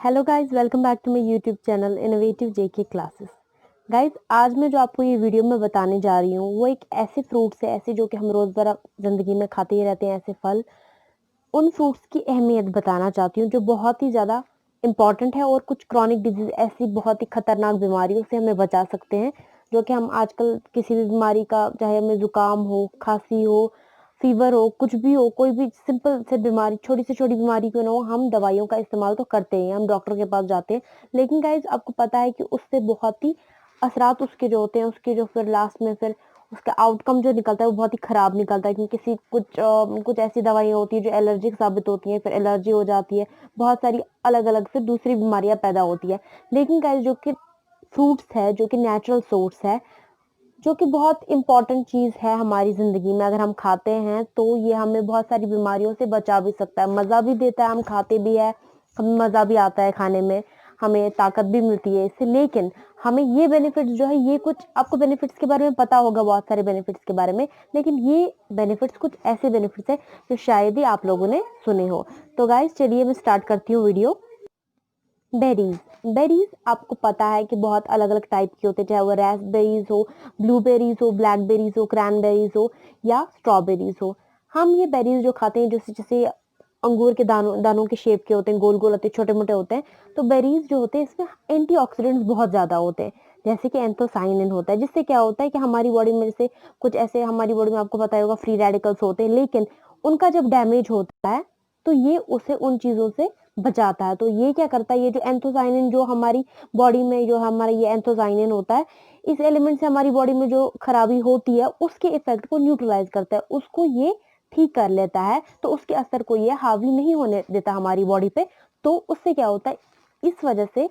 Hello guys, welcome back to my YouTube channel innovative JK classes. Guys, आज मैं जो आपको ये वीडियो में बताने जा रही हूँ वो एक ऐसे फ्रूट्स है, ऐसे जो कि हम रोज़मर्रा ज़िंदगी में खाते ही रहते हैं, ऐसे फल। उन फ्रूट्स की अहमियत बताना चाहती हूँ जो बहुत ही ज़्यादा इम्पॉर्टेंट है और कुछ क्रॉनिक डिजीज़ ऐसी बहुत ही खतरनाक बीमारियों से हमें बचा सकते हैं, जो कि हम आजकल किसी भी बीमारी का, चाहे हमें ज़ुकाम हो, खाँसी हो, फ़ीवर हो, कुछ भी हो, कोई भी सिंपल से बीमारी, छोटी से छोटी बीमारी क्यों ना हो, हम दवाइयों का इस्तेमाल तो करते ही हैं, हम डॉक्टर के पास जाते हैं। लेकिन गाइज़, आपको पता है कि उससे बहुत ही असरात उसके जो होते हैं, उसके जो फिर लास्ट में फिर उसका आउटकम जो निकलता है वो बहुत ही खराब निकलता है, क्योंकि कुछ ऐसी दवाइयाँ होती हैं जो एलर्जिक साबित होती हैं, फिर एलर्जी हो जाती है, बहुत सारी अलग-अलग फिर दूसरी बीमारियाँ पैदा होती है। लेकिन गाइज़, जो कि फ्रूट्स है, जो कि नेचुरल सोर्स है, जो कि बहुत इम्पोर्टेंट चीज़ है हमारी ज़िंदगी में, अगर हम खाते हैं तो ये हमें बहुत सारी बीमारियों से बचा भी सकता है, मज़ा भी देता है, हम खाते भी हैं, हमें मज़ा भी आता है खाने में, हमें ताकत भी मिलती है इससे। लेकिन हमें ये बेनिफिट्स जो है, ये कुछ आपको बेनिफिट्स के बारे में पता होगा, बहुत सारे बेनिफिट्स के बारे में, लेकिन ये बेनिफिट्स कुछ ऐसे बेनिफिट्स हैं जो शायद ही आप लोगों ने सुने हो। तो गाइस, चलिए मैं स्टार्ट करती हूँ वीडियो। बेरीज। बेरीज आपको पता है कि बहुत अलग अलग टाइप की होते हैं, चाहे वो रास्पबेरीज हो, ब्लूबेरीज हो, ब्लैकबेरीज हो, क्रैनबेरीज हो या स्ट्रॉबेरीज हो। हम ये बेरीज जो खाते हैं, जैसे जैसे अंगूर के दानों दानों के शेप के होते हैं, गोल गोल होते हैं, छोटे मोटे होते हैं। तो बेरीज जो होते हैं इसमें एंटीऑक्सीडेंट्स बहुत ज्यादा होते हैं, जैसे कि एंथोसाइनिन होता है, जिससे क्या होता है कि हमारी बॉडी में, जैसे कुछ ऐसे हमारी बॉडी में आपको पता होगा फ्री रेडिकल्स होते हैं, लेकिन उनका जब डैमेज होता है तो ये उसे उन चीजों से बचाता है। तो ये क्या करता है, ये जो एंथोसाइनिन जो हमारी बॉडी में, जो हमारा ये एंथोसाइनिन होता है, इस एलिमेंट से हमारी बॉडी में जो खराबी होती है उसके इफेक्ट को न्यूट्रलाइज करता है, उसको ये ठीक कर लेता है, तो उसके असर को ये हावी नहीं होने देता हमारी बॉडी पे। तो उससे क्या होता है, इस वजह से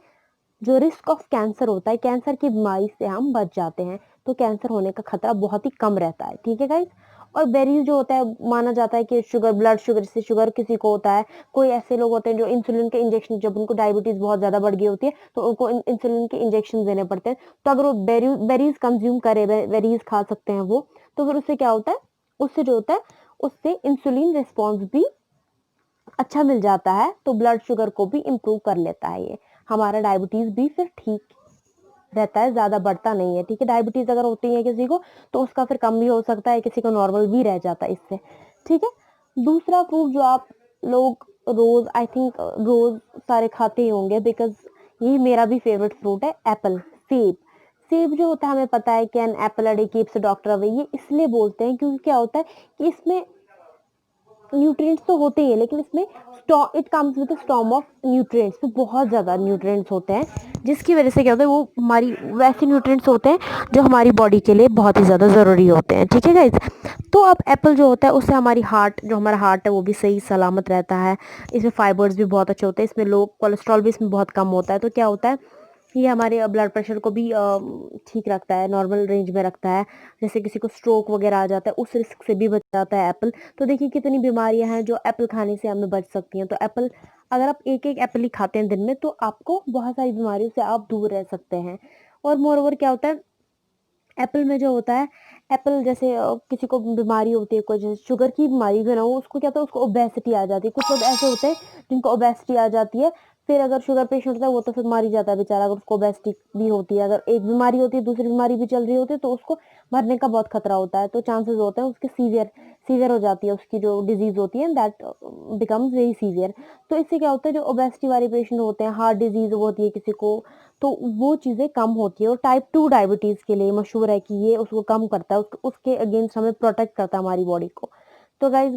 जो रिस्क ऑफ कैंसर होता है, कैंसर की बीमारी से हम बच जाते हैं, तो कैंसर होने का खतरा बहुत ही कम रहता है। ठीक है गाइस। और बेरीज जो होता है, माना जाता है कि शुगर, ब्लड शुगर से शुगर किसी को होता है, कोई ऐसे लोग होते हैं जो इंसुलिन के इंजेक्शन, जब उनको डायबिटीज बहुत ज्यादा बढ़ गई होती है तो उनको इंसुलिन के इंजेक्शन देने पड़ते हैं, तो अगर वो बेरीज कंज्यूम करे, बेरीज खा सकते हैं वो, तो फिर उससे क्या होता है, उससे जो होता है, उससे इंसुलिन रिस्पॉन्स भी अच्छा मिल जाता है, तो ब्लड शुगर को भी इम्प्रूव कर लेता है ये, हमारा डायबिटीज भी फिर ठीक रहता है, ज्यादा बढ़ता नहीं है। ठीक है, डायबिटीज अगर होती है किसी को तो उसका फिर कम भी हो सकता है, किसी को नॉर्मल भी रह जाता है इससे। ठीक है। दूसरा फ्रूट जो आप लोग रोज, आई थिंक रोज सारे खाते ही होंगे, बिकॉज ये मेरा भी फेवरेट फ्रूट है, एप्पल, सेब। सेब जो होता है, हमें पता है कि an apple a day keeps doctor away, ये इसलिए बोलते हैं क्योंकि क्या होता है कि इसमें न्यूट्रिएंट्स तो होते ही है, लेकिन इसमें it comes with storm of nutrients, तो बहुत ज़्यादा न्यूट्रिएंट्स होते हैं, जिसकी वजह से क्या होता है, वो हमारी वैसे न्यूट्रिएंट्स होते हैं जो हमारी बॉडी के लिए बहुत ही ज़्यादा ज़रूरी होते हैं। ठीक है गाइज। तो अब एप्पल जो होता है, उससे हमारी हार्ट, जो हमारा हार्ट है वो भी सही सलामत रहता है, इसमें फाइबर्स भी बहुत अच्छे होते हैं, इसमें लो कोलेस्ट्रॉल भी इसमें बहुत कम होता है, तो क्या होता है, ये हमारे ब्लड प्रेशर को भी ठीक रखता है, नॉर्मल रेंज में रखता है। जैसे किसी को स्ट्रोक वगैरह आ जाता है, उस रिस्क से भी बच जाता है एप्पल। तो देखिए कितनी बीमारियां हैं जो एप्पल खाने से हमें बच सकती हैं। तो एप्पल, अगर आप एक एक एप्पल ही खाते हैं दिन में, तो आपको बहुत सारी बीमारियों से आप दूर रह सकते हैं। और मोर ओवर क्या होता है, एप्पल में जो होता है, एप्पल जैसे किसी को बीमारी होती है, कोई जैसे शुगर की बीमारी भी ना हो, उसको क्या होता है, उसको ओबेसिटी आ जाती है। कुछ लोग ऐसे होते हैं जिनको ओबेसिटी आ जाती है, फिर अगर शुगर पेशेंट होता है वो तो फिर मर ही जाता है बेचारा, अगर उसको ओबेसिटी भी होती है, अगर एक बीमारी होती है दूसरी बीमारी भी चल रही होती है, तो उसको मरने का बहुत खतरा होता है, तो चांसेस होते हैं उसके सीवियर सीवियर हो जाती है, उसकी जो डिजीज होती है दैट बिकम्स वेरी सीवियर। तो इससे क्या होता है, जो ओबेसिटी वाले पेशेंट होते हैं, हार्ट डिजीज होती है किसी को, तो वो चीज़ें कम होती है। और टाइप 2 डायबिटीज़ के लिए मशहूर है कि ये उसको कम करता है, उसके अगेंस्ट हमें प्रोटेक्ट करता है हमारी बॉडी को। तो गाइज,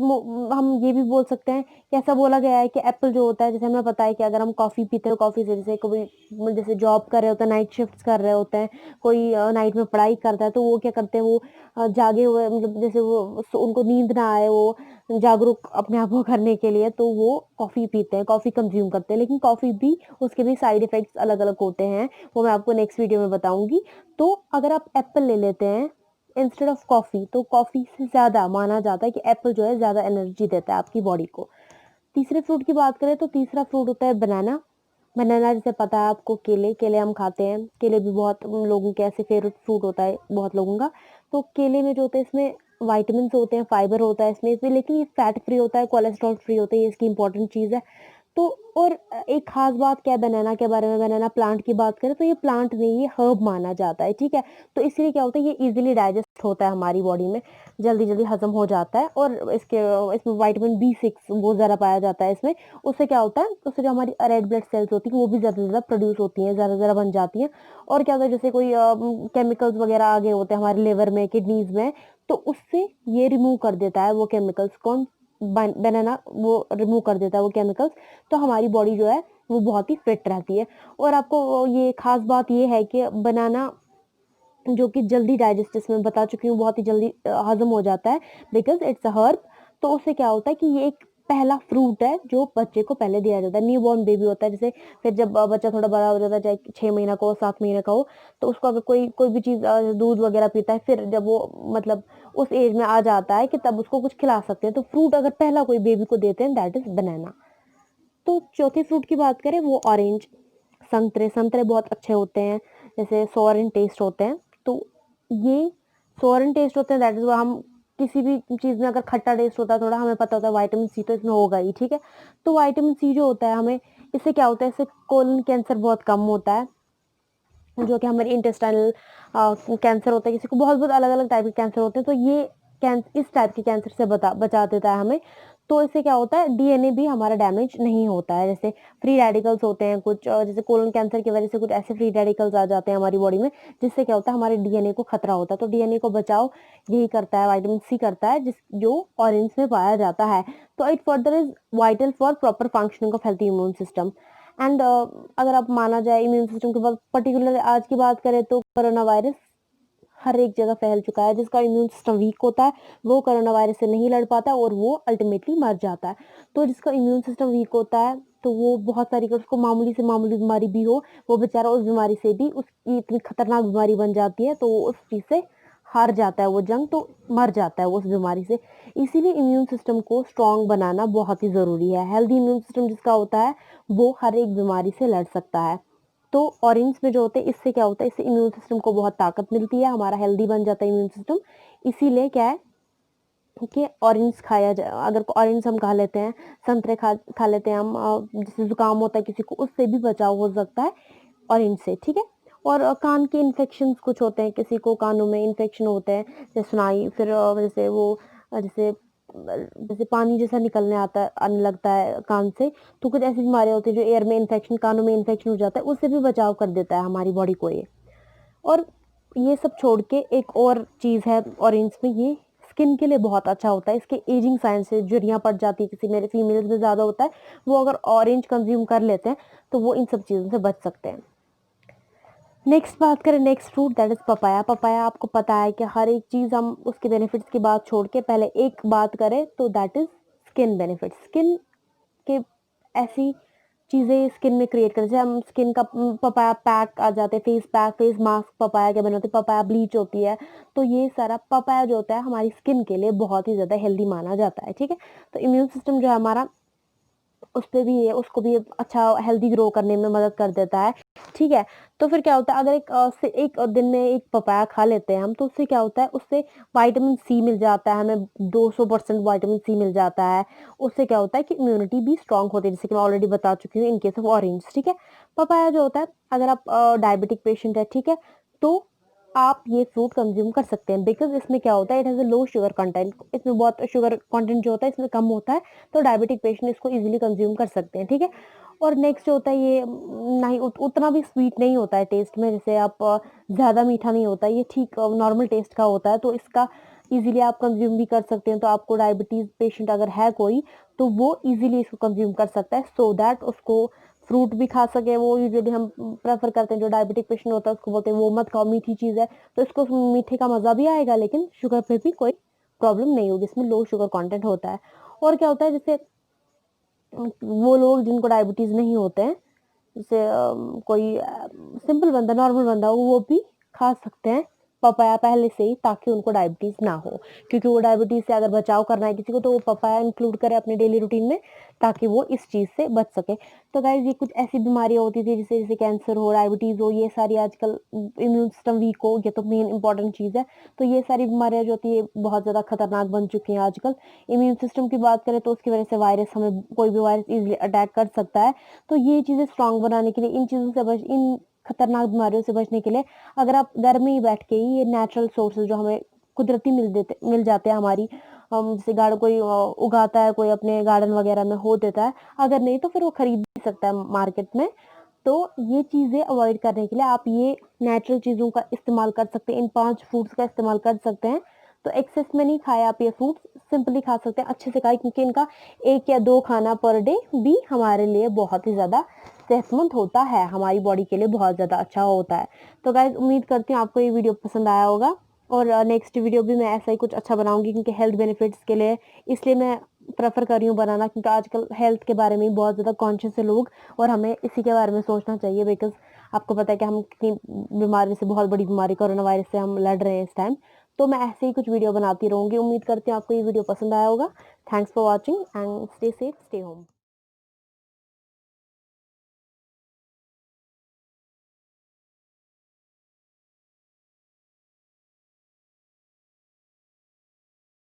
हम ये भी बोल सकते हैं कि ऐसा बोला गया है कि एप्पल जो होता है, जैसे हमें पता है कि अगर हम कॉफ़ी पीते हैं, कॉफ़ी से जैसे कोई जैसे जॉब कर रहे होते हैं, नाइट शिफ्ट्स कर रहे होते हैं, कोई नाइट में पढ़ाई करता है, तो वो क्या करते हैं, वो जागे हुए, मतलब जैसे वो उनको नींद ना आए, वो जागरूक अपने आप को करने के लिए, तो वो कॉफ़ी पीते हैं, कॉफ़ी कंज्यूम करते हैं। लेकिन कॉफ़ी भी, उसके भी साइड इफेक्ट्स अलग अलग होते हैं, वो मैं आपको नेक्स्ट वीडियो में बताऊंगी। तो अगर आप एप्पल ले लेते हैं इंस्टेड ऑफ कॉफ़ी, तो कॉफ़ी से ज़्यादा माना जाता है कि एप्पल जो है ज़्यादा एनर्जी देता है आपकी बॉडी को। तीसरे फ्रूट की बात करें तो तीसरा फ्रूट होता है बनाना। बनाना, जैसे पता है आपको, केले, केले हम खाते हैं, केले भी बहुत लोगों के ऐसे फेवरेट फ्रूट होता है बहुत लोगों का। तो केले में जो होता है, इसमें वाइटामिन होते हैं, फाइबर होता है इसमें, लेकिन ये फैट फ्री होता है, कोलेस्ट्रॉल फ्री होता है, ये इसकी इंपॉर्टेंट चीज़ है। तो और एक ख़ास बात क्या है बनाना के बारे में, बनाना प्लांट की बात करें तो ये प्लांट नहीं, ये हर्ब माना जाता है, ठीक है? तो इसीलिए क्या होता है, ये ईज़िली डाइजेस्ट होता है हमारी बॉडी में, जल्दी-जल्दी हज़म हो जाता है और इसमें विटामिन बी6 बहुत ज़्यादा पाया जाता है इसमें। उससे क्या होता है, उससे जो हमारी रेड ब्लड सेल्स होती हैं, वो भी ज़्यादा से ज़्यादा प्रोड्यूस होती हैं, ज़्यादा से ज़्यादा बन जाती हैं। और क्या होता है, जैसे कोई केमिकल्स वगैरह आ गए होते हैं हमारे लिवर में, किडनीज़ में, तो उससे ये रिमूव कर देता है वो केमिकल्स। कौन? बनाना वो रिमूव कर देता है वो केमिकल्स, तो हमारी बॉडी जो है वो बहुत ही फिट रहती है। और आपको ये खास बात ये है कि बनाना जो कि जल्दी डाइजेस्ट, जैसे मैं बता चुकी हूँ, बहुत ही जल्दी हजम हो जाता है, बिकॉज इट्स अ हर्ब। तो उससे क्या होता है कि ये एक पहला फ्रूट है जो बच्चे को पहले दिया जाता है। न्यू बॉर्न बेबी होता है, जैसे फिर जब बच्चा थोड़ा बड़ा हो जाता है, चाहे 6 महीना का हो, 7 महीने का हो, तो उसको अगर कोई कोई भी चीज़ दूध वगैरह पीता है, फिर जब वो मतलब उस एज में आ जाता है कि तब उसको कुछ खिला सकते हैं, तो फ्रूट अगर पहला कोई बेबी को देते हैं, दैट इज बनाना। तो चौथे फ्रूट की बात करें, वो ऑरेंज, संतरे। संतरे बहुत अच्छे होते हैं, जैसे सोर इन टेस्ट होते हैं। तो ये सोर इन टेस्ट होते हैं, दैट इज हम किसी भी चीज़ में अगर खट्टा टेस्ट होता है थोड़ा, हमें पता होता है विटामिन सी तो इसमें होगा ही, ठीक है? तो विटामिन सी जो होता है हमें, इससे क्या होता है, इससे कोलन कैंसर बहुत कम होता है, जो कि हमारे इंटेस्टाइनल कैंसर होता है, किसी को बहुत-बहुत अलग-अलग टाइप के कैंसर होते हैं, तो ये इस टाइप के कैंसर से बचा देता है हमें। तो इससे क्या होता है, डीएनए भी हमारा डैमेज नहीं होता है। जैसे फ्री रेडिकल्स होते हैं कुछ, जैसे कोलन कैंसर की वजह से कुछ ऐसे फ्री रेडिकल्स आ जाते हैं हमारी बॉडी में, जिससे क्या होता है, हमारे डीएनए को खतरा होता है। तो डीएनए को बचाव यही करता है, विटामिन सी करता है, जो ऑरेंज में पाया जाता है। तो it further is vital for proper functioning of healthy immune system. And अगर आप माना जाए इम्यून सिस्टम के बाद, पर्टिकुलर आज की बात करें, तो कोरोना वायरस हर एक जगह फैल चुका है। जिसका इम्यून सिस्टम वीक होता है, वो कोरोना वायरस से नहीं लड़ पाता और वो अल्टीमेटली मर जाता है। तो जिसका इम्यून सिस्टम वीक होता है, तो वो बहुत सारी, अगर उसको मामूली से मामूली बीमारी भी हो, वो बेचारा उस बीमारी से भी, उसकी इतनी खतरनाक बीमारी बन जाती है, तो वो उस चीज़ से हार जाता है वो जंग, तो मर जाता है वो उस बीमारी से। इसीलिए इम्यून सिस्टम को स्ट्रॉन्ग बनाना बहुत ही ज़रूरी है। हेल्दी इम्यून सिस्टम जिसका होता है, वो हर एक बीमारी से लड़ सकता है। तो ऑरेंज में जो होते हैं, इससे क्या होता है, इससे इम्यून सिस्टम को बहुत ताकत मिलती है, हमारा हेल्दी बन जाता है इम्यून सिस्टम। इसीलिए क्या है कि ऑरेंज खाया जाए, अगर ऑरेंज हम खा लेते हैं, संतरे खा लेते हैं हम, जैसे जुकाम होता है किसी को, उससे भी बचाव हो सकता है ऑरेंज से, ठीक है? और कान के इन्फेक्शंस कुछ होते हैं, किसी को कानों में इन्फेक्शन होते हैं, जैसे सुनाई, फिर जैसे वो जैसे पानी जैसा निकलने आता है, आने लगता है कान से, तो कुछ ऐसी बीमारियाँ होती हैं, जो एयर में इन्फेक्शन, कानों में इन्फेक्शन हो जाता है, उससे भी बचाव कर देता है हमारी बॉडी को ये। और ये सब छोड़ के एक और चीज़ है ऑरेंज में, ये स्किन के लिए बहुत अच्छा होता है। इसके एजिंग साइन से झुर्रियाँ पड़ जाती है, किसी मेरे फीमेल्स में ज़्यादा होता है, वो अगर ऑरेंज कंज्यूम कर लेते हैं, तो वो इन सब चीज़ों से बच सकते हैं। नेक्स्ट बात करें, next fruit, that is papaya. Papaya आपको पता है कि हर एक चीज़, हम उसके बेनिफिट्स की बात छोड़ के पहले एक बात करें, तो that is skin benefits. Skin के ऐसी चीज़ें स्किन में क्रिएट करते हैं, जैसे हम स्किन का पपाया पैक आ जाते हैं, face pack, face mask papaya के बने होते हैं, पपाया ब्लीच होती है। तो ये सारा पपाया जो होता है, हमारी स्किन के लिए बहुत ही ज़्यादा हेल्दी माना जाता है, ठीक है? तो इम्यून सिस्टम जो है हमारा, उस पे भी ये, उसको भी अच्छा हेल्दी ग्रो करने में मदद कर देता है, ठीक है? तो फिर क्या होता है, अगर एक दिन में एक पपाया खा लेते हैं हम, तो उससे क्या होता है, उससे विटामिन सी मिल जाता है हमें, 200% विटामिन सी मिल जाता है। उससे क्या होता है कि इम्यूनिटी भी स्ट्रॉन्ग होती है, जैसे कि मैं ऑलरेडी बता चुकी हूँ इन केस ऑफ ऑरेंज, ठीक है? पपाया जो होता है, अगर आप डायबिटिक पेशेंट है, ठीक है? तो आप ये फ्रूट कंज़्यूम कर सकते हैं, बिकॉज़ इसमें क्या होता है, it has a low sugar content, इसमें बहुत शुगर कंटेंट जो होता है इसमें कम होता है, तो डायबिटिक पेशेंट इसको ईज़िली कंज़्यूम कर सकते हैं, ठीक है? और नेक्स्ट जो होता है, ये नहीं उतना भी स्वीट नहीं होता है टेस्ट में, जैसे आप ज़्यादा मीठा नहीं होता है, ये ठीक नॉर्मल टेस्ट का होता है, तो इसका ईज़िली आप कंज़्यूम भी कर सकते हैं। तो आपको डायबिटीज़ पेशेंट अगर है कोई, तो वो ईज़िली इसको कंज़्यूम कर सकता है, सो दैट उसको फ्रूट भी खा सके। वो यूजुअली हम प्रेफ़र करते हैं, जो डायबिटिक पेशेंट होता है उसको बोलते हैं वो मत खाओ, मीठी चीज़ है, तो इसको मीठे का मज़ा भी आएगा, लेकिन शुगर पे भी कोई प्रॉब्लम नहीं होगी, इसमें लो शुगर कंटेंट होता है। और क्या होता है, जैसे वो लोग जिनको डायबिटीज़ नहीं होते हैं, जैसे कोई सिंपल बंदा, नॉर्मल बंदा, वो भी खा सकते हैं पपाया पहले से ही, ताकि उनको डायबिटीज़ ना हो। क्योंकि वो डायबिटीज़ से अगर बचाव करना है किसी को तो वो पपाया इंक्लूड करे अपने डेली रूटीन में, ताकि वो इस चीज़ से बच सके। तो गाइज़ ये कुछ ऐसी बीमारियाँ होती थी जैसे जैसे कैंसर हो, डायबिटीज़ हो, ये सारी आजकल इम्यून सिस्टम वीक हो, ये तो मेन इम्पोर्टेंट चीज़ है। तो ये सारी बीमारियाँ जो होती है बहुत ज़्यादा खतरनाक बन चुकी हैं आजकल। इम्यून सिस्टम की बात करें तो उसकी वजह से वायरस हमें कोई भी वायरस ईज़िली अटैक कर सकता है। तो ये चीज़ें स्ट्रॉन्ग बनाने के लिए इन खतरनाक बीमारियों से बचने के लिए अगर आप घर में ही बैठ के ही ये नेचुरल सोर्सेज़ जो हमें कुदरती मिल जाते हैं हमारी जैसे कोई उगाता है, कोई अपने गार्डन वगैरह में हो देता है। अगर नहीं तो फिर वो खरीद भी सकता है मार्केट में। तो ये चीज़ें अवॉइड करने के लिए आप ये नेचुरल चीज़ों का इस्तेमाल कर सकते हैं, इन 5 फ्रूट्स का इस्तेमाल कर सकते हैं। तो एक्सेस में नहीं खाएँ आप ये फ्रूट्स, सिंपली खा सकते हैं, अच्छे से खाएँ क्योंकि इनका 1 या 2 खाना पर डे भी हमारे लिए बहुत ही ज़्यादा सेहतमंद होता है, हमारी बॉडी के लिए बहुत ज़्यादा अच्छा होता है। तो गाइज़ उम्मीद करती हूँ आपको ये वीडियो पसंद आया होगा और नेक्स्ट वीडियो भी मैं ऐसा ही कुछ अच्छा बनाऊँगी क्योंकि हेल्थ बेनिफिट्स के लिए इसलिए मैं प्रेफ़र कर रही हूँ बनाना क्योंकि आजकल हेल्थ के बारे में बहुत ज़्यादा कॉन्शियस है लोग और हमें इसी के बारे में सोचना चाहिए बिकॉज़ आपको पता है कि हम कितनी बीमारी से बहुत बड़ी बीमारी कोरोना वायरस से हम लड़ रहे हैं इस टाइम। तो मैं ऐसे ही कुछ वीडियो बनाती रहूँगी। उम्मीद करती हूँ आपको ये वीडियो पसंद आया होगा। Thanks for watching and stay safe, stay home.